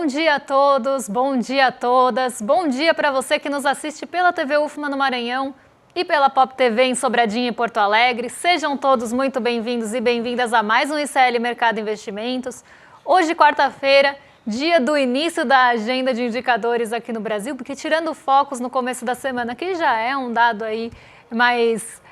Bom dia a todos, bom dia a todas, bom dia para você que nos assiste pela TV UFMA no Maranhão e pela Pop TV em Sobradinho e Porto Alegre. Sejam todos muito bem-vindos e bem-vindas a mais um ICL Mercado Investimentos. Hoje, quarta-feira, dia do início da agenda de indicadores aqui no Brasil, porque tirando focos no começo da semana, que já é um dado aí mais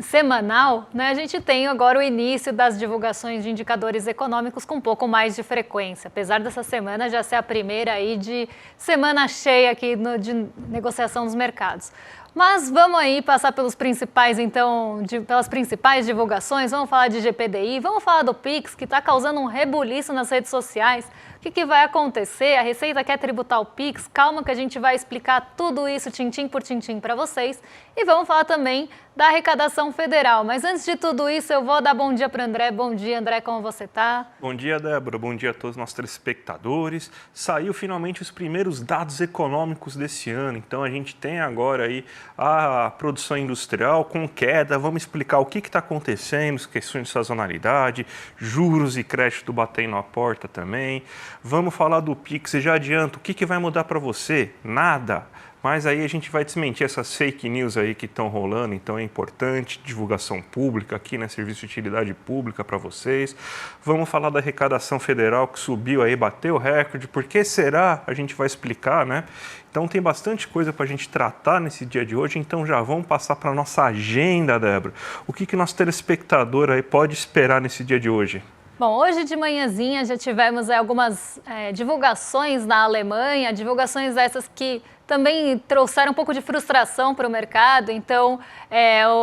semanal, né, a gente tem agora o início das divulgações de indicadores econômicos com um pouco mais de frequência, apesar dessa semana já ser a primeira aí de semana cheia aqui de negociação dos mercados. Mas vamos aí passar pelos principais, então, pelas principais divulgações, vamos falar de GPDI, vamos falar do Pix, que está causando um rebuliço nas redes sociais. O que vai acontecer? A Receita quer tributar o Pix? Calma que a gente vai explicar tudo isso tintim por tintim para vocês. E vamos falar também da arrecadação federal. Mas antes de tudo isso, eu vou dar bom dia para o André. Bom dia, André, como você está? Bom dia, Débora. Bom dia a todos os nossos telespectadores. Saiu finalmente os primeiros dados econômicos desse ano. Então a gente tem agora aí a produção industrial com queda. Vamos explicar o que está acontecendo, questões de sazonalidade, juros e crédito batendo a porta também. Vamos falar do Pix e já adianto, o que vai mudar para você? Nada. Mas aí a gente vai desmentir essas fake news aí que estão rolando, então é importante, divulgação pública aqui, né, serviço de utilidade pública para vocês. Vamos falar da arrecadação federal que subiu aí, bateu o recorde, por que será? A gente vai explicar, né? Então tem bastante coisa para a gente tratar nesse dia de hoje, então já vamos passar para a nossa agenda, Débora. O que nosso telespectador aí pode esperar nesse dia de hoje? Bom, hoje de manhãzinha já tivemos algumas divulgações na Alemanha, divulgações essas que também trouxeram um pouco de frustração para o mercado. Então,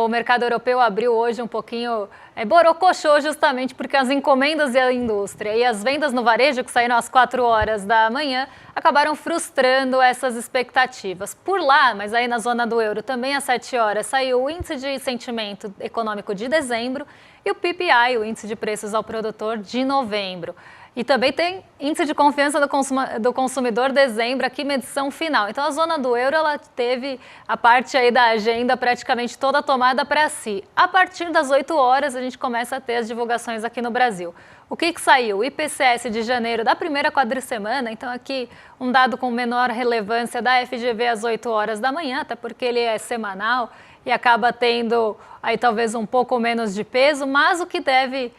o mercado europeu abriu hoje um pouquinho, borocochô justamente porque as encomendas da indústria e as vendas no varejo, que saíram às 4 horas da manhã, acabaram frustrando essas expectativas. Por lá, mas aí na zona do euro, também às 7 horas, saiu o índice de sentimento econômico de dezembro e o PPI, o índice de preços ao produtor de novembro. E também tem índice de confiança do consumidor dezembro, aqui medição final. Então a zona do euro ela teve a parte aí da agenda praticamente toda tomada para si. A partir das 8 horas a gente começa a ter as divulgações aqui no Brasil. O que saiu? O IPCS de janeiro da primeira quadricemana, então aqui um dado com menor relevância da FGV às 8 horas da manhã, até porque ele é semanal e acaba tendo aí talvez um pouco menos de peso, mas o que deve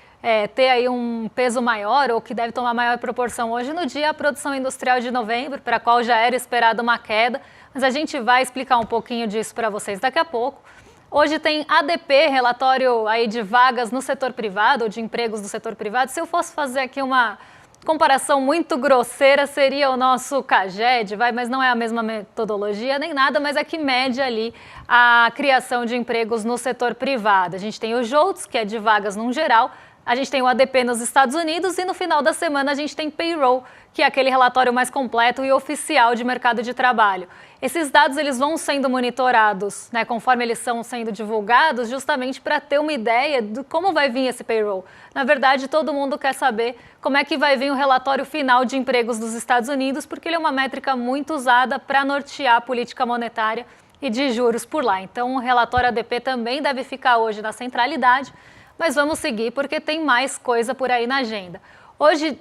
ter aí um peso maior ou que deve tomar maior proporção hoje no dia, a produção industrial de novembro, para a qual já era esperada uma queda, mas a gente vai explicar um pouquinho disso para vocês daqui a pouco. Hoje tem ADP, relatório aí de vagas no setor privado, ou de empregos do setor privado. Se eu fosse fazer aqui uma comparação muito grosseira, seria o nosso CAGED, mas não é a mesma metodologia nem nada, mas é que mede ali a criação de empregos no setor privado. A gente tem o JOLTS, que é de vagas num geral, a gente tem o ADP nos Estados Unidos e no final da semana a gente tem Payroll, que é aquele relatório mais completo e oficial de mercado de trabalho. Esses dados eles vão sendo monitorados, né, conforme eles são sendo divulgados, justamente para ter uma ideia de como vai vir esse Payroll. Na verdade, todo mundo quer saber como é que vai vir o relatório final de empregos dos Estados Unidos, porque ele é uma métrica muito usada para nortear a política monetária e de juros por lá. Então, o relatório ADP também deve ficar hoje na centralidade, mas vamos seguir porque tem mais coisa por aí na agenda. Hoje,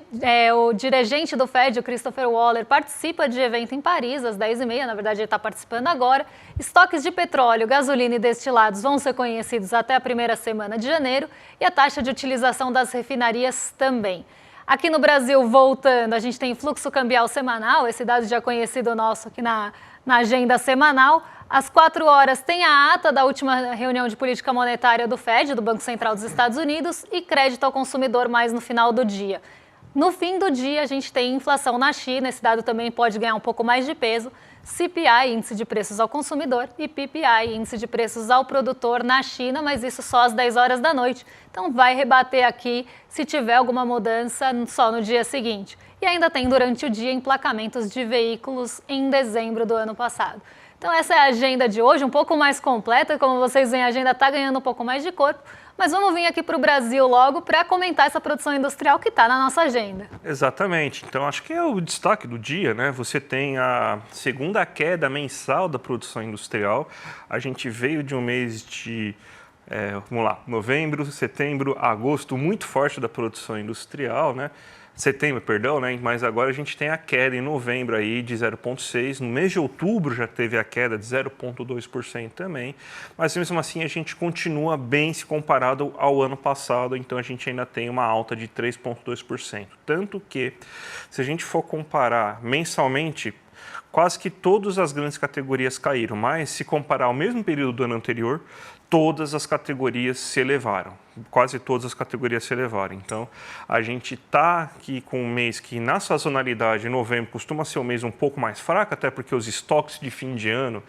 o dirigente do Fed, o Christopher Waller, participa de evento em Paris, às 10h30, na verdade ele está participando agora. Estoques de petróleo, gasolina e destilados vão ser conhecidos até a primeira semana de janeiro e a taxa de utilização das refinarias também. Aqui no Brasil, voltando, a gente tem fluxo cambial semanal, esse dado já conhecido nosso aqui na agenda semanal. Às 4 horas tem a ata da última reunião de política monetária do Fed, do Banco Central dos Estados Unidos, e crédito ao consumidor mais no final do dia. No fim do dia, a gente tem inflação na China, esse dado também pode ganhar um pouco mais de peso, CPI, índice de preços ao consumidor, e PPI, índice de preços ao produtor na China, mas isso só às 10 horas da noite. Então vai rebater aqui se tiver alguma mudança só no dia seguinte. E ainda tem durante o dia emplacamentos de veículos em dezembro do ano passado. Então essa é a agenda de hoje, um pouco mais completa, como vocês veem a agenda está ganhando um pouco mais de corpo, mas vamos vir aqui para o Brasil logo para comentar essa produção industrial que está na nossa agenda. Exatamente, então acho que é o destaque do dia, né? Você tem a segunda queda mensal da produção industrial, a gente veio de um mês de vamos lá, novembro, setembro, agosto, muito forte da produção industrial, né? setembro, perdão, né? Mas agora a gente tem a queda em novembro aí de 0,6%. No mês de outubro já teve a queda de 0,2% também. Mas mesmo assim a gente continua bem se comparado ao ano passado. Então a gente ainda tem uma alta de 3,2%. Tanto que, se a gente for comparar mensalmente, quase que todas as grandes categorias caíram. Mas se comparar ao mesmo período do ano anterior, todas as categorias se elevaram, quase todas as categorias se elevaram. Então, a gente está aqui com um mês que, na sazonalidade, novembro costuma ser um mês um pouco mais fraco, até porque os estoques de fim de ano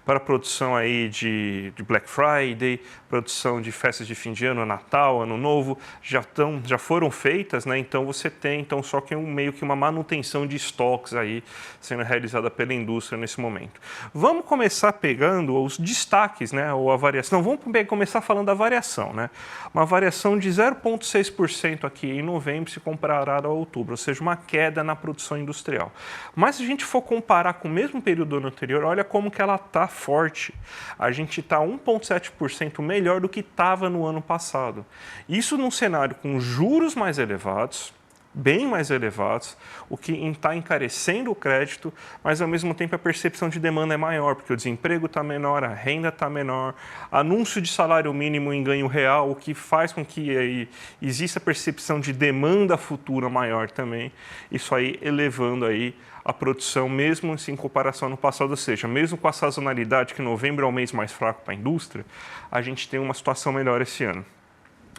para a produção aí de Black Friday, produção de festas de fim de ano, Natal, Ano Novo, já foram feitas, né? Então você tem só que meio que uma manutenção de estoques aí sendo realizada pela indústria nesse momento. Vamos começar pegando os destaques, né? Ou a variação. Não, vamos começar falando da variação, né? Uma variação de 0,6% aqui em novembro se comparado a outubro, ou seja, uma queda na produção industrial. Mas se a gente for comparar com o mesmo período do ano anterior, olha como que ela está forte. A gente está 1,7% melhor do que estava no ano passado. Isso num cenário com juros mais elevados, bem mais elevados, o que está encarecendo o crédito, mas ao mesmo tempo a percepção de demanda é maior, porque o desemprego está menor, a renda está menor, anúncio de salário mínimo em ganho real, o que faz com que aí exista a percepção de demanda futura maior também, isso aí elevando aí a produção, mesmo em comparação ao ano passado, ou seja, mesmo com a sazonalidade, que novembro é o mês mais fraco para a indústria, a gente tem uma situação melhor esse ano.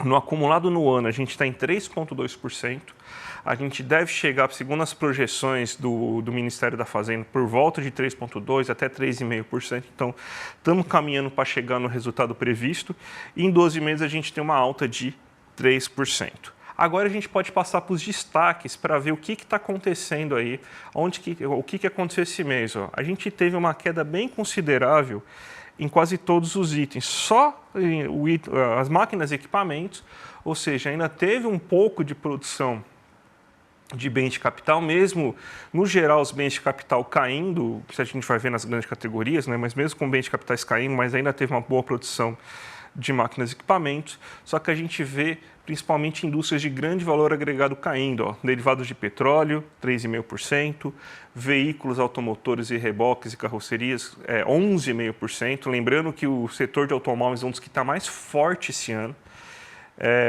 No acumulado no ano, a gente está em 3,2%. A gente deve chegar, segundo as projeções do Ministério da Fazenda, por volta de 3,2% até 3,5%. Então, estamos caminhando para chegar no resultado previsto. E em 12 meses, a gente tem uma alta de 3%. Agora a gente pode passar para os destaques para ver o que está acontecendo aí, o que aconteceu esse mês. Ó. A gente teve uma queda bem considerável em quase todos os itens, só as máquinas e equipamentos, ou seja, ainda teve um pouco de produção de bens de capital, mesmo no geral os bens de capital caindo, que a gente vai ver nas grandes categorias, né? Mas mesmo com bens de capitais caindo, mas ainda teve uma boa produção de máquinas e equipamentos, só que a gente vê principalmente indústrias de grande valor agregado caindo, ó, derivados de petróleo, 3,5%, veículos automotores e reboques e carrocerias, 11,5%, lembrando que o setor de automóveis é um dos que está mais forte esse ano.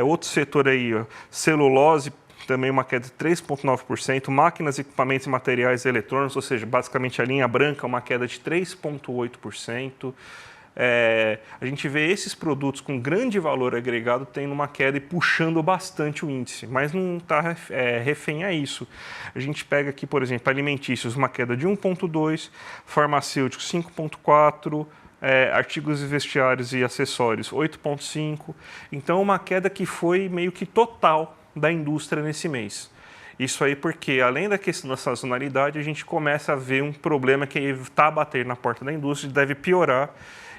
Outro setor aí, ó, celulose, também uma queda de 3,9%, máquinas, equipamentos e materiais eletrônicos, ou seja, basicamente a linha branca, uma queda de 3,8%. A gente vê esses produtos com grande valor agregado tendo uma queda e puxando bastante o índice, mas não está refém a isso. A gente pega aqui, por exemplo, alimentícios, uma queda de 1,2%, farmacêuticos 5,4%, artigos e vestiários e acessórios 8,5%. Então, uma queda que foi meio que total da indústria nesse mês. Isso aí porque, além da questão da sazonalidade, a gente começa a ver um problema que está a bater na porta da indústria e deve piorar.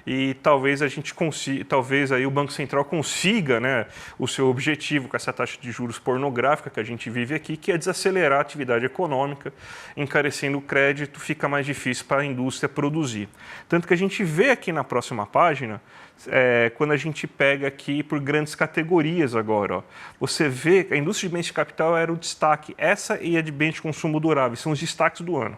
E talvez a gente consiga, talvez aí o Banco Central consiga, né, o seu objetivo com essa taxa de juros pornográfica que a gente vive aqui, que é desacelerar a atividade econômica, encarecendo o crédito, fica mais difícil para a indústria produzir. Tanto que a gente vê aqui na próxima página, quando a gente pega aqui por grandes categorias agora, ó, você vê que a indústria de bens de capital era o destaque, essa e a de bens de consumo durável, são os destaques do ano.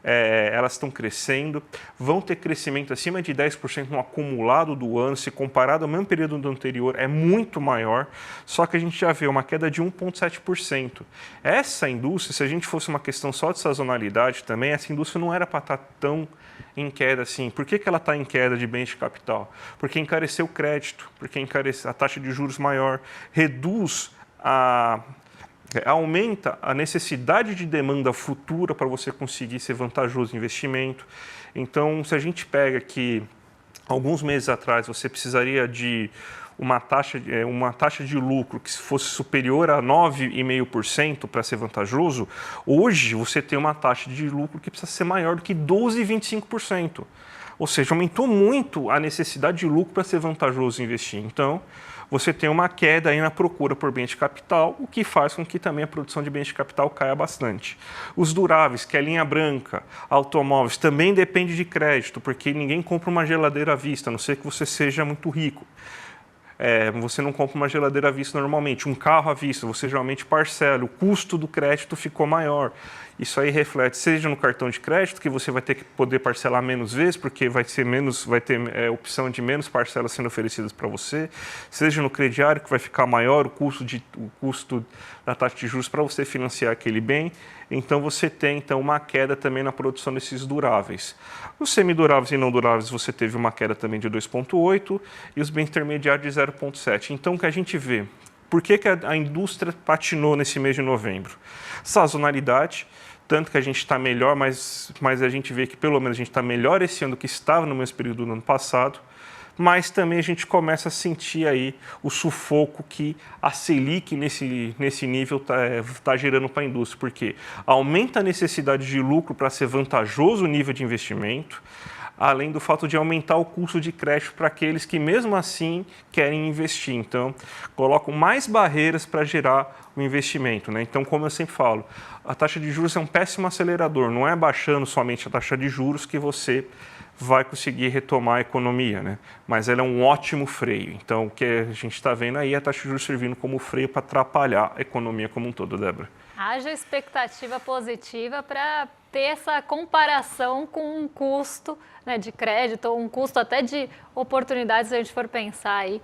Elas estão crescendo, vão ter crescimento acima de 10% no acumulado do ano, se comparado ao mesmo período do anterior, é muito maior, só que a gente já vê uma queda de 1,7%. Essa indústria, se a gente fosse uma questão só de sazonalidade também, essa indústria não era para estar tão em queda assim. Por que ela está em queda de bens de capital? Porque encareceu o crédito, porque a taxa de juros maior, reduz aumenta a necessidade de demanda futura para você conseguir ser vantajoso em investimento. Então, se a gente pega que alguns meses atrás você precisaria de uma taxa de lucro que fosse superior a 9,5% para ser vantajoso, hoje você tem uma taxa de lucro que precisa ser maior do que 12,25%. Ou seja, aumentou muito a necessidade de lucro para ser vantajoso investir. Então, você tem uma queda aí na procura por bens de capital, o que faz com que também a produção de bens de capital caia bastante. Os duráveis, que é a linha branca, automóveis, também depende de crédito, porque ninguém compra uma geladeira à vista, a não ser que você seja muito rico. você não compra uma geladeira à vista normalmente, um carro à vista, você geralmente parcela, o custo do crédito ficou maior. Isso aí reflete, seja no cartão de crédito, que você vai ter que poder parcelar menos vezes, porque vai ter opção de menos parcelas sendo oferecidas para você, seja no crediário, que vai ficar maior o custo da taxa de juros para você financiar aquele bem. Então, você tem uma queda também na produção desses duráveis. Os semiduráveis e não duráveis, você teve uma queda também de 2,8% e os bens intermediários de 0,7%. Então, o que a gente vê? Por que a indústria patinou nesse mês de novembro? Sazonalidade, tanto que a gente está melhor, mas a gente vê que pelo menos a gente está melhor esse ano do que estava no mesmo período do ano passado, mas também a gente começa a sentir aí o sufoco que a Selic nesse nível tá gerando para a indústria, porque aumenta a necessidade de lucro para ser vantajoso o nível de investimento, além do fato de aumentar o custo de crédito para aqueles que mesmo assim querem investir. Então, colocam mais barreiras para gerar o investimento, né? Então, como eu sempre falo, a taxa de juros é um péssimo acelerador, não é baixando somente a taxa de juros que você vai conseguir retomar a economia, né? Mas ela é um ótimo freio. Então, o que a gente está vendo aí é a taxa de juros servindo como freio para atrapalhar a economia como um todo, Débora. Haja expectativa positiva para ter essa comparação com um custo, né, de crédito, ou um custo até de oportunidades, se a gente for pensar aí,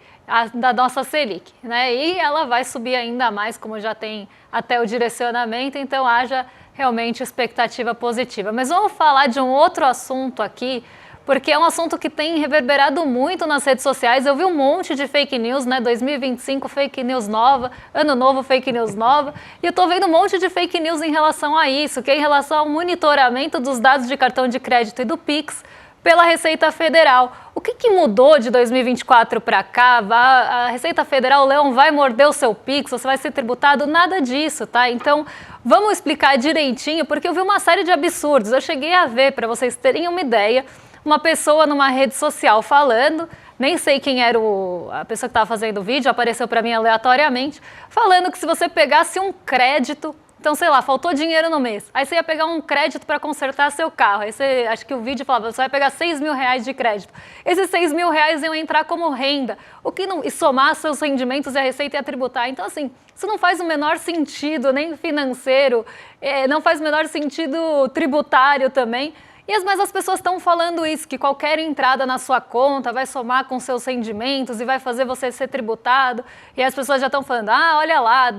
da nossa Selic, né? E ela vai subir ainda mais, como já tem até o direcionamento, então haja realmente expectativa positiva. Mas vamos falar de um outro assunto aqui, porque é um assunto que tem reverberado muito nas redes sociais. Eu vi um monte de fake news, né? 2025, fake news nova, ano novo, fake news nova. E eu tô vendo um monte de fake news em relação a isso, que é em relação ao monitoramento dos dados de cartão de crédito e do Pix pela Receita Federal. O que mudou de 2024 para cá? A Receita Federal, o leão vai morder o seu Pix, você vai ser tributado? Nada disso, tá? Então, vamos explicar direitinho, porque eu vi uma série de absurdos. Eu cheguei a ver, para vocês terem uma ideia, uma pessoa numa rede social falando, nem sei quem era a pessoa que estava fazendo o vídeo, apareceu para mim aleatoriamente, falando que se você pegasse um crédito, então, sei lá, faltou dinheiro no mês, aí você ia pegar um crédito para consertar seu carro, aí acho que o vídeo falava, você vai pegar R$6.000 de crédito. Esses R$6.000 iam entrar como renda, e somar seus rendimentos e a Receita ia tributar. Então, assim, isso não faz o menor sentido, nem financeiro, não faz o menor sentido tributário também. Mas as pessoas estão falando isso, que qualquer entrada na sua conta vai somar com seus rendimentos e vai fazer você ser tributado. E as pessoas já estão falando, olha lá,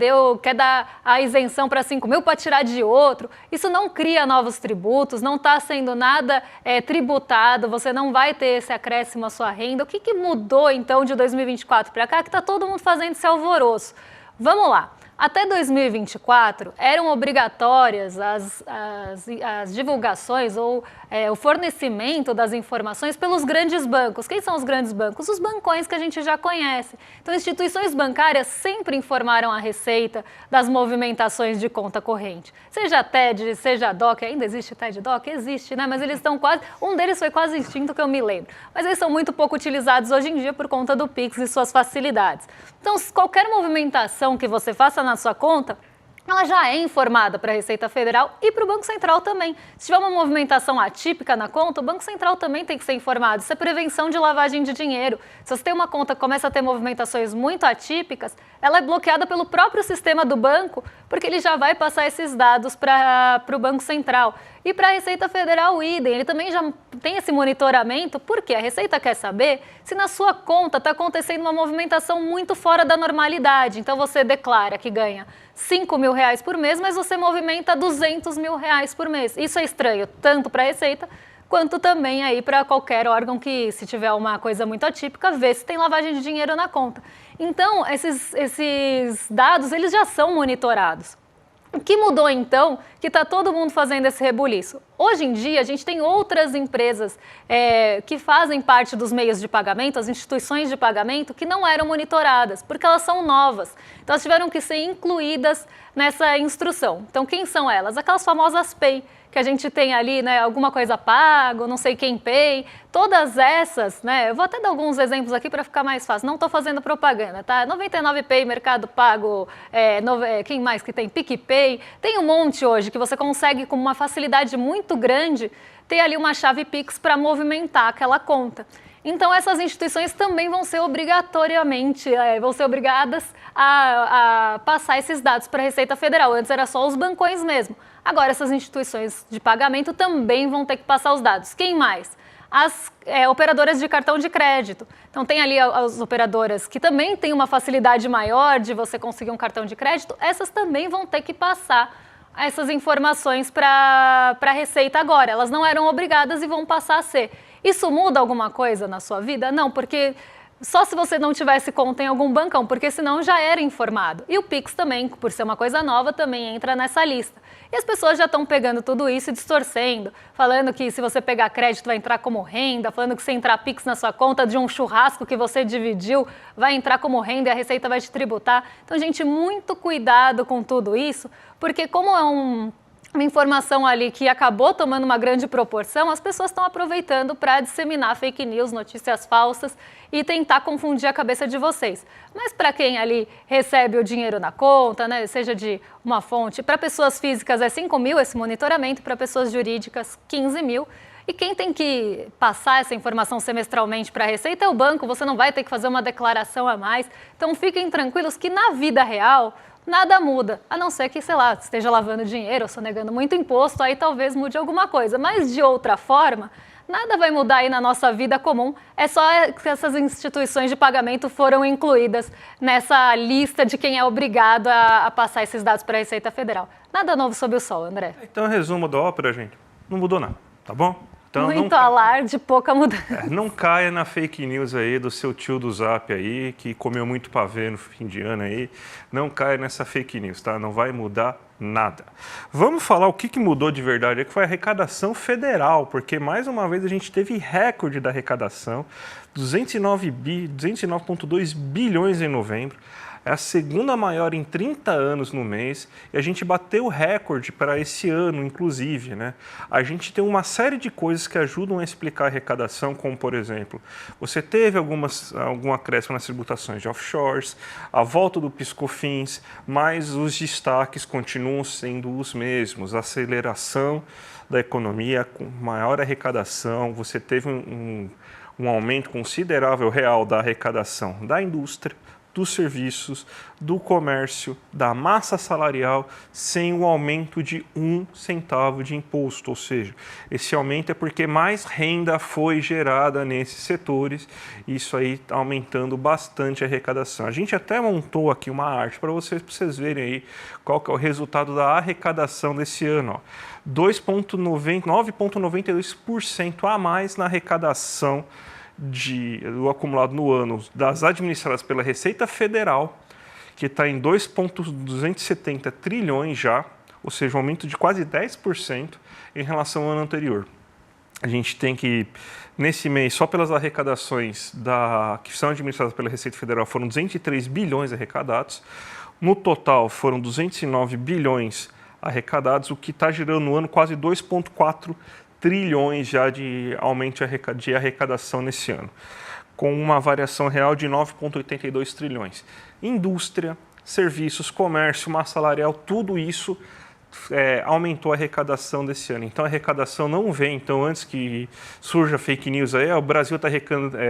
quer dar a isenção para 5 mil para tirar de outro. Isso não cria novos tributos, não está sendo nada tributado, você não vai ter esse acréscimo à sua renda. O que mudou então de 2024 para cá que está todo mundo fazendo esse alvoroço? Vamos lá. Até 2024, eram obrigatórias as divulgações ou o fornecimento das informações pelos grandes bancos. Quem são os grandes bancos? Os bancões que a gente já conhece. Então, instituições bancárias sempre informaram a Receita das movimentações de conta corrente. Seja TED, seja DOC, ainda existe TED DOC? Existe, né? Mas eles estão um deles foi quase extinto, que eu me lembro. Mas eles são muito pouco utilizados hoje em dia por conta do Pix e suas facilidades. Então, qualquer movimentação que você faça na sua conta, ela já é informada para a Receita Federal e para o Banco Central também. Se tiver uma movimentação atípica na conta, o Banco Central também tem que ser informado. Isso é prevenção de lavagem de dinheiro. Se você tem uma conta que começa a ter movimentações muito atípicas, ela é bloqueada pelo próprio sistema do banco, porque ele já vai passar esses dados para o Banco Central. E para a Receita Federal, o idem, ele também já tem esse monitoramento, porque a Receita quer saber se na sua conta está acontecendo uma movimentação muito fora da normalidade. Então, você declara que ganha R$5.000 por mês, mas você movimenta R$200.000 por mês. Isso é estranho, tanto para a Receita, quanto também aí para qualquer órgão que, se tiver uma coisa muito atípica, vê se tem lavagem de dinheiro na conta. Então, esses dados, eles já são monitorados. O que mudou então, que está todo mundo fazendo esse rebuliço? Hoje em dia, a gente tem outras empresas que fazem parte dos meios de pagamento, as instituições de pagamento, que não eram monitoradas, porque elas são novas. Então, elas tiveram que ser incluídas nessa instrução. Então, quem são elas? Aquelas famosas Pay, que a gente tem ali, né, alguma coisa pago, não sei quem Pay, todas essas, né, eu vou até dar alguns exemplos aqui para ficar mais fácil, não estou fazendo propaganda, tá? 99 Pay, Mercado Pago, quem mais que tem? PicPay, tem um monte hoje que você consegue com uma facilidade muito grande ter ali uma chave Pix para movimentar aquela conta. Então, essas instituições também vão ser vão ser obrigadas a passar esses dados para a Receita Federal. Antes era só os bancões mesmo. Agora, essas instituições de pagamento também vão ter que passar os dados. Quem mais? As operadoras de cartão de crédito. Então, tem ali as operadoras que também têm uma facilidade maior de você conseguir um cartão de crédito. Essas também vão ter que passar essas informações para a Receita agora. Elas não eram obrigadas e vão passar a ser. Isso muda alguma coisa na sua vida? Não, porque só se você não tivesse conta em algum bancão, porque senão já era informado. E o Pix também, por ser uma coisa nova, também entra nessa lista. E as pessoas já estão pegando tudo isso e distorcendo, falando que se você pegar crédito vai entrar como renda, falando que se entrar Pix na sua conta de um churrasco que você dividiu, vai entrar como renda e a Receita vai te tributar. Então, gente, muito cuidado com tudo isso, porque como é uma informação ali que acabou tomando uma grande proporção, as pessoas estão aproveitando para disseminar fake news, notícias falsas e tentar confundir a cabeça de vocês. Mas para quem ali recebe o dinheiro na conta, né, seja de uma fonte, para pessoas físicas é 5 mil esse monitoramento, para pessoas jurídicas 15 mil. E quem tem que passar essa informação semestralmente para a Receita é o banco, você não vai ter que fazer uma declaração a mais. Então fiquem tranquilos que na vida real nada muda, a não ser que, sei lá, esteja lavando dinheiro ou sonegando muito imposto, aí talvez mude alguma coisa. Mas, de outra forma, nada vai mudar aí na nossa vida comum. É só que essas instituições de pagamento foram incluídas nessa lista de quem é obrigado a passar esses dados para a Receita Federal. Nada novo sob o sol, André. Então, resumo da ópera, gente, não mudou nada, tá bom? Então, muito alarde, pouca mudança. Não caia na fake news aí do seu tio do Zap aí, que comeu muito pavê no fim de ano aí. Não caia nessa fake news, tá? Não vai mudar nada. Vamos falar o que mudou de verdade, que foi a arrecadação federal, porque mais uma vez a gente teve recorde da arrecadação, 209,2 bilhões em novembro. É a segunda maior em 30 anos no mês e a gente bateu o recorde para esse ano, inclusive, né? A gente tem uma série de coisas que ajudam a explicar a arrecadação, como, por exemplo, você teve algum acréscimo nas tributações de offshores, a volta do PIS/COFINS, mas os destaques continuam sendo os mesmos. A aceleração da economia, com maior arrecadação, você teve um aumento considerável real da arrecadação da indústria, dos serviços, do comércio, da massa salarial, sem o aumento de 1 centavo de imposto. Ou seja, esse aumento é porque mais renda foi gerada nesses setores, isso aí está aumentando bastante a arrecadação. A gente até montou aqui uma arte para vocês verem aí qual que é o resultado da arrecadação desse ano. 9,92% a mais na arrecadação do acumulado no ano das administradas pela Receita Federal, que está em 2,270 trilhões já, ou seja, um aumento de quase 10% em relação ao ano anterior. A gente tem que, nesse mês, só pelas arrecadações que são administradas pela Receita Federal, foram 203 bilhões arrecadados. No total, foram 209 bilhões arrecadados, o que está gerando no ano quase 2,4 trilhões já de aumento de arrecadação nesse ano, com uma variação real de 9,82 trilhões. Indústria, serviços, comércio, massa salarial, tudo isso aumentou a arrecadação desse ano. Então a arrecadação não vem, então antes que surja fake news aí, o Brasil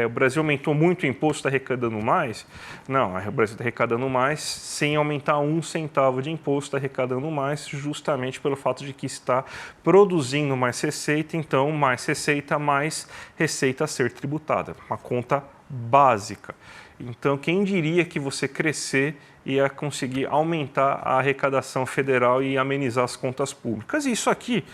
o Brasil aumentou muito o imposto, está arrecadando mais. Não, o Brasil está arrecadando mais sem aumentar 1 centavo de imposto, está arrecadando mais justamente pelo fato de que está produzindo mais receita, então mais receita a ser tributada. Uma conta básica. Então, quem diria que você crescer ia conseguir aumentar a arrecadação federal e amenizar as contas públicas? E isso aqui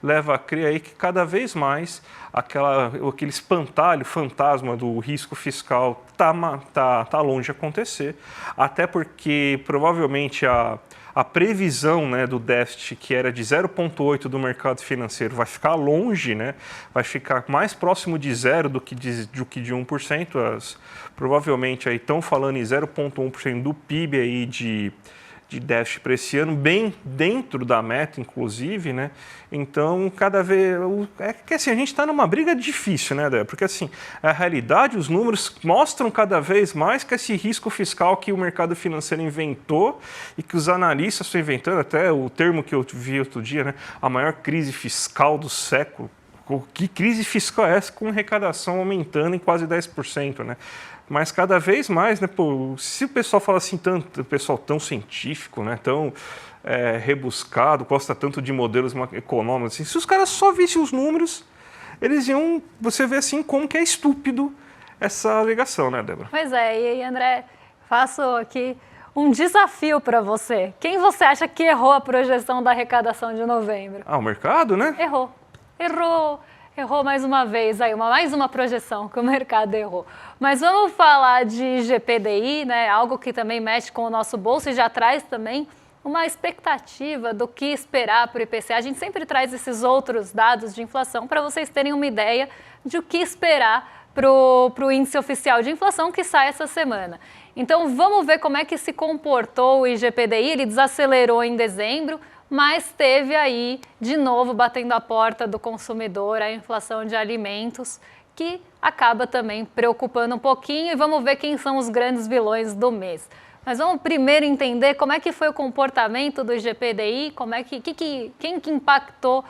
leva a crer aí que cada vez mais aquele espantalho, fantasma do risco fiscal tá longe de acontecer, até porque provavelmente a previsão, né, do déficit, que era de 0,8% do mercado financeiro, vai ficar longe, né, vai ficar mais próximo de zero do que de 1%. Provavelmente aí estão falando em 0,1% do PIB aí de déficit para esse ano, bem dentro da meta, inclusive, né? Então, cada vez... É que assim, a gente está numa briga difícil, né, Débora? Porque assim, a realidade, os números mostram cada vez mais que esse risco fiscal que o mercado financeiro inventou e que os analistas estão inventando, até o termo que eu vi outro dia, né? A maior crise fiscal do século. que crise fiscal é essa com arrecadação aumentando em quase 10%, né? Mas cada vez mais, né, pô, se o pessoal fala assim, tanto, o pessoal tão científico, né, tão rebuscado, gosta tanto de modelos econômicos, assim, se os caras só vissem os números, eles iam, você vê assim como que é estúpido essa alegação, né, Débora? Pois é, e aí, André, faço aqui um desafio para você. Quem você acha que errou a projeção da arrecadação de novembro? O mercado, né? Errou mais uma vez aí, mais uma projeção que o mercado errou. Mas vamos falar de IGPDI, né? Algo que também mexe com o nosso bolso e já traz também uma expectativa do que esperar para o IPCA. A gente sempre traz esses outros dados de inflação para vocês terem uma ideia de o que esperar para o índice oficial de inflação que sai essa semana. Então vamos ver como é que se comportou o IGPDI. Ele desacelerou em dezembro, mas teve aí, de novo, batendo a porta do consumidor, a inflação de alimentos, que acaba também preocupando um pouquinho, e vamos ver quem são os grandes vilões do mês. Mas vamos primeiro entender como é que foi o comportamento do IGPDI, quem que impactou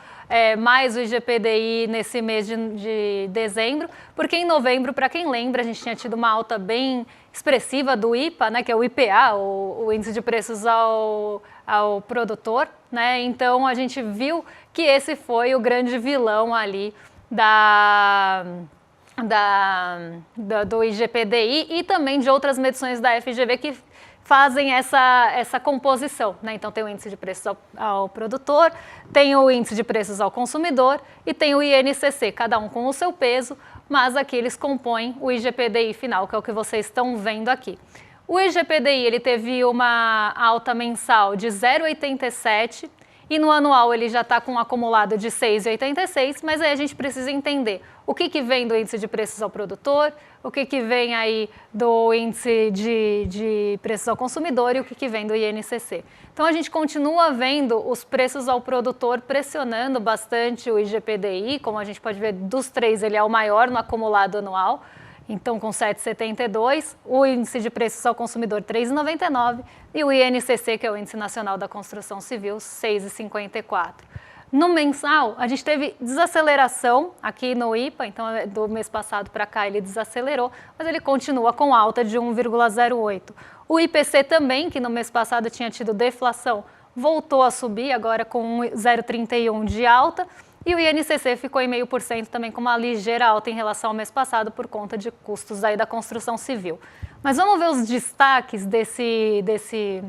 mais o IGPDI nesse mês de dezembro, porque em novembro, para quem lembra, a gente tinha tido uma alta bem expressiva do IPA, né, que é o IPA, o Índice de Preços ao Produtor, né? Então a gente viu que esse foi o grande vilão ali do IGPDI e também de outras medições da FGV que fazem essa composição, né? Então tem o índice de preços ao produtor, tem o índice de preços ao consumidor e tem o INCC, cada um com o seu peso, mas aqui eles compõem o IGPDI final, que é o que vocês estão vendo aqui. O IGPDI ele teve uma alta mensal de 0,87 e no anual ele já está com um acumulado de 6,86, mas aí a gente precisa entender o que vem do índice de preços ao produtor, o que vem aí do índice de preços ao consumidor e o que vem do INCC. Então a gente continua vendo os preços ao produtor pressionando bastante o IGPDI, como a gente pode ver dos três ele é o maior no acumulado anual, então com 7,72, o índice de preços ao consumidor 3,99 e o INCC, que é o Índice Nacional da Construção Civil, 6,54. No mensal, a gente teve desaceleração aqui no IPA, então do mês passado para cá ele desacelerou, mas ele continua com alta de 1,08. O IPC também, que no mês passado tinha tido deflação, voltou a subir, agora com 0,31 de alta, e o INCC ficou em 0,5% também com uma ligeira alta em relação ao mês passado por conta de custos aí da construção civil. Mas vamos ver os destaques desse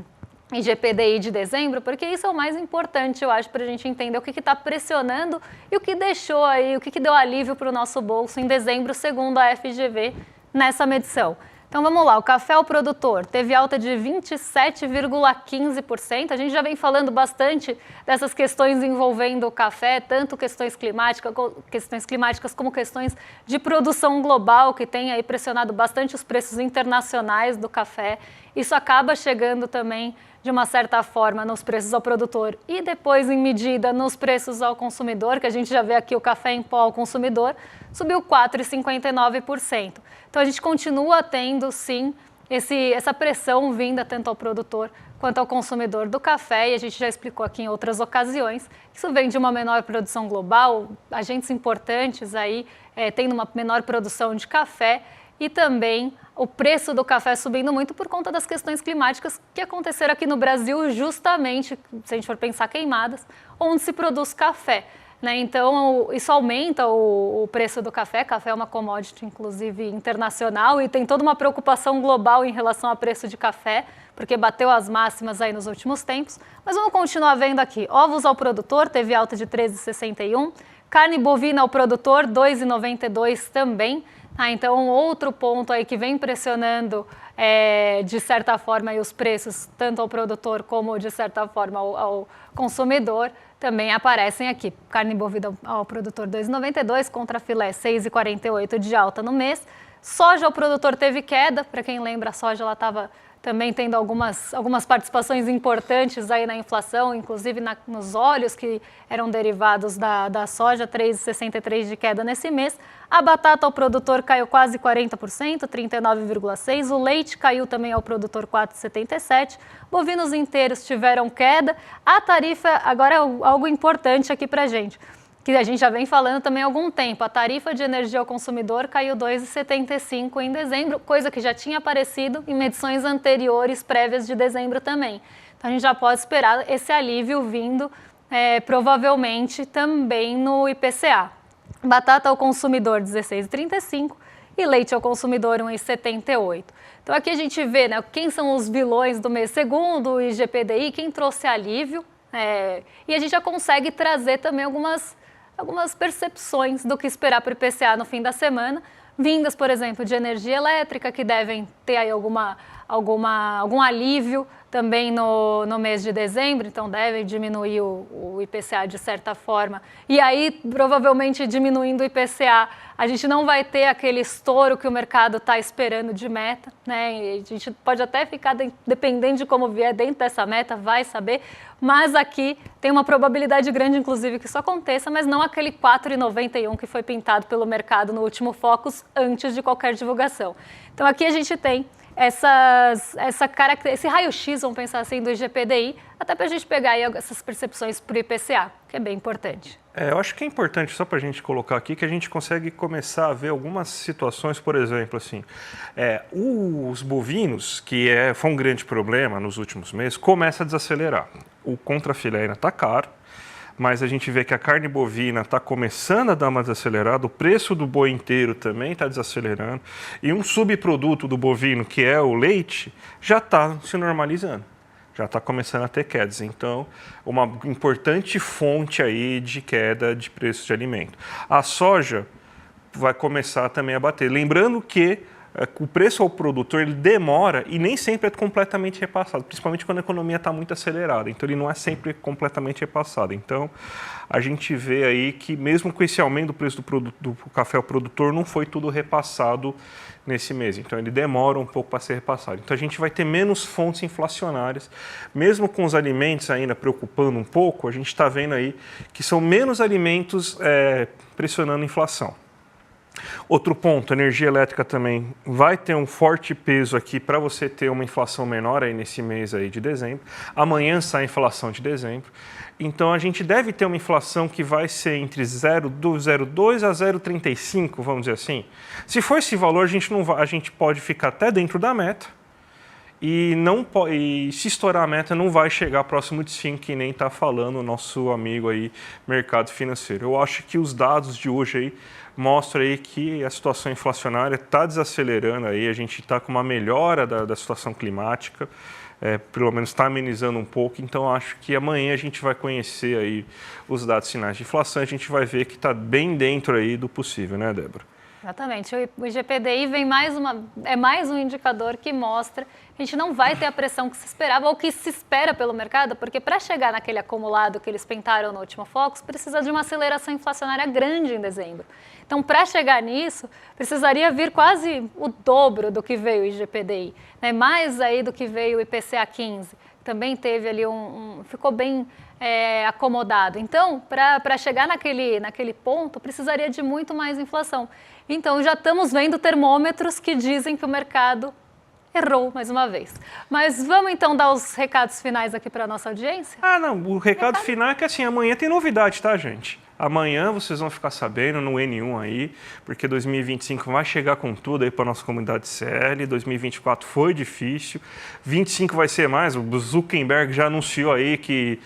IGPDI de dezembro, porque isso é o mais importante, eu acho, para a gente entender o que está pressionando e o que deixou aí, o que deu alívio para o nosso bolso em dezembro, segundo a FGV, nessa medição. Então vamos lá, o café ao produtor teve alta de 27,15%. A gente já vem falando bastante dessas questões envolvendo o café, tanto questões climáticas como questões de produção global, que tem aí pressionado bastante os preços internacionais do café. Isso acaba chegando também, de uma certa forma, nos preços ao produtor e depois, em medida, nos preços ao consumidor, que a gente já vê aqui o café em pó ao consumidor, subiu 4,59%. Então, a gente continua tendo, sim, essa pressão vinda tanto ao produtor quanto ao consumidor do café, e a gente já explicou aqui em outras ocasiões, isso vem de uma menor produção global, agentes importantes aí tendo uma menor produção de café, e também o preço do café subindo muito por conta das questões climáticas que aconteceram aqui no Brasil, justamente, se a gente for pensar queimadas, onde se produz café, né? Então, isso aumenta o preço do café. Café é uma commodity, inclusive, internacional, e tem toda uma preocupação global em relação ao preço de café, porque bateu as máximas aí nos últimos tempos. Mas vamos continuar vendo aqui. Ovos ao produtor teve alta de 13,61. Carne bovina ao produtor, 2,92 também. Então, outro ponto aí que vem pressionando, de certa forma, aí os preços, tanto ao produtor como, de certa forma, ao consumidor, também aparecem aqui. Carne bovina ao produtor 2,92 contra filé 6,48 de alta no mês. Soja ao produtor teve queda, para quem lembra, a soja ela estava também tendo algumas participações importantes aí na inflação, inclusive nos óleos que eram derivados da soja, 3,63 de queda nesse mês. A batata ao produtor caiu quase 40%, 39,6%. O leite caiu também ao produtor 4,77%. Bovinos inteiros tiveram queda. A tarifa, agora é algo importante aqui para a gente. que a gente já vem falando também há algum tempo. A tarifa de energia ao consumidor caiu 2,75 em dezembro, coisa que já tinha aparecido em medições anteriores, prévias de dezembro também. Então a gente já pode esperar esse alívio vindo provavelmente também no IPCA. Batata ao consumidor 16,35 e leite ao consumidor 1,78. Então aqui a gente vê, né, quem são os vilões do mês, segundo o IGPDI, quem trouxe alívio, e a gente já consegue trazer também algumas percepções do que esperar para o IPCA no fim da semana, vindas, por exemplo, de energia elétrica, que devem ter aí algum alívio também no mês de dezembro, então deve diminuir o IPCA de certa forma. E aí, provavelmente, diminuindo o IPCA, a gente não vai ter aquele estouro que o mercado está esperando de meta, né? E a gente pode até ficar, dependendo de como vier dentro dessa meta, vai saber, mas aqui tem uma probabilidade grande, inclusive, que isso aconteça, mas não aquele 4,91 que foi pintado pelo mercado no último Focus antes de qualquer divulgação. Então aqui a gente tem esse raio-x, vamos pensar assim, do IGPDI, até para a gente pegar aí essas percepções para o IPCA, que é bem importante. Eu acho que é importante, só para a gente colocar aqui, que a gente consegue começar a ver algumas situações, por exemplo, assim, os bovinos, que foi um grande problema nos últimos meses, começa a desacelerar. O contrafilé ainda está caro, mas a gente vê que a carne bovina está começando a dar uma desacelerada, o preço do boi inteiro também está desacelerando, e um subproduto do bovino, que é o leite, já está se normalizando, já está começando a ter quedas. Então, uma importante fonte aí de queda de preços de alimento. A soja vai começar também a bater. Lembrando que o preço ao produtor ele demora e nem sempre é completamente repassado, principalmente quando a economia está muito acelerada. Então, ele não é sempre completamente repassado. Então, a gente vê aí que mesmo com esse aumento do preço do café ao produtor, não foi tudo repassado nesse mês. Então, ele demora um pouco para ser repassado. Então, a gente vai ter menos fontes inflacionárias. Mesmo com os alimentos ainda preocupando um pouco, a gente está vendo aí que são menos alimentos pressionando a inflação. Outro ponto, a energia elétrica também vai ter um forte peso aqui para você ter uma inflação menor aí nesse mês aí de dezembro. Amanhã sai a inflação de dezembro. Então a gente deve ter uma inflação que vai ser entre 0,2 a 0,35, vamos dizer assim. Se for esse valor, a gente pode ficar até dentro da meta. E se estourar a meta, não vai chegar próximo de 5, que nem está falando o nosso amigo aí, mercado financeiro. Eu acho que os dados de hoje aí mostram aí que a situação inflacionária está desacelerando aí, a gente está com uma melhora da situação climática, pelo menos está amenizando um pouco, então acho que amanhã a gente vai conhecer aí os dados finais de inflação, a gente vai ver que está bem dentro aí do possível, né, Débora? Exatamente. O IGPDI vem mais um indicador que mostra que a gente não vai ter a pressão que se esperava ou que se espera pelo mercado, porque para chegar naquele acumulado que eles pintaram no último Focus, precisa de uma aceleração inflacionária grande em dezembro. Então, para chegar nisso, precisaria vir quase o dobro do que veio o IGPDI, né? Mais aí do que veio o IPCA 15, também teve ali ficou bem acomodado. Então, para chegar naquele ponto, precisaria de muito mais inflação. Então, já estamos vendo termômetros que dizem que o mercado errou mais uma vez. Mas vamos então dar os recados finais aqui para a nossa audiência? Não, o recado final é que assim, amanhã tem novidade, tá, gente? Amanhã vocês vão ficar sabendo no N1 aí, porque 2025 vai chegar com tudo aí para a nossa comunidade CL, 2024 foi difícil, 25 vai ser mais, o Zuckerberg já anunciou aí que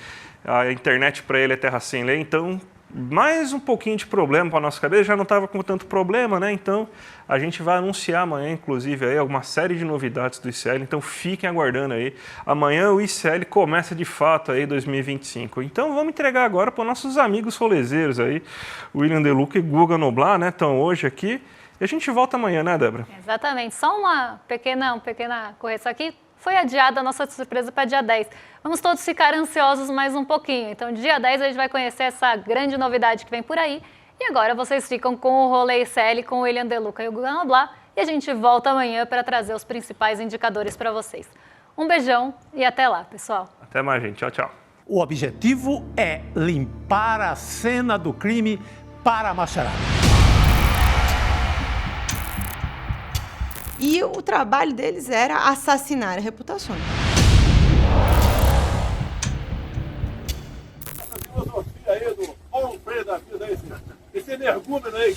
a internet para ele é terra sem lei, então mais um pouquinho de problema para a nossa cabeça, já não estava com tanto problema, né? Então a gente vai anunciar amanhã, inclusive, aí, alguma série de novidades do ICL, então fiquem aguardando aí. Amanhã o ICL começa de fato aí 2025. Então vamos entregar agora para os nossos amigos rolezeiros aí, William Deluca e Guga Noblar, né? Estão hoje aqui. E a gente volta amanhã, né, Débora? Exatamente. Só uma pequena correção aqui. Foi adiada a nossa surpresa para dia 10. Vamos todos ficar ansiosos mais um pouquinho. Então, dia 10 a gente vai conhecer essa grande novidade que vem por aí. E agora vocês ficam com o Rolê ICL, com o William Deluca e o Guga Noblar. E a gente volta amanhã para trazer os principais indicadores para vocês. Um beijão e até lá, pessoal. Até mais, gente. Tchau, tchau. O objetivo é limpar a cena do crime para a macharada. E o trabalho deles era assassinar reputações. A filosofia aí do bom pedacinho da energúmeno aí,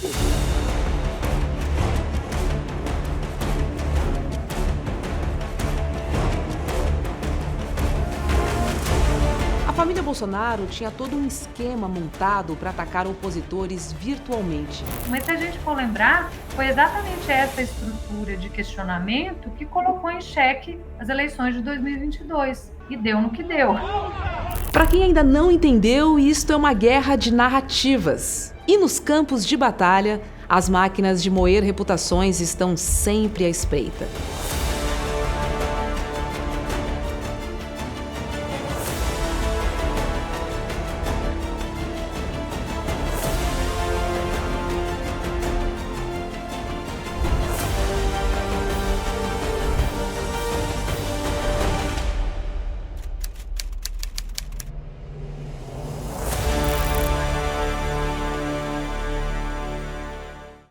A família Bolsonaro tinha todo um esquema montado para atacar opositores virtualmente. Mas se a gente for lembrar, foi exatamente essa estrutura de questionamento que colocou em xeque as eleições de 2022 e deu no que deu. Para quem ainda não entendeu, isto é uma guerra de narrativas. E nos campos de batalha, as máquinas de moer reputações estão sempre à espreita.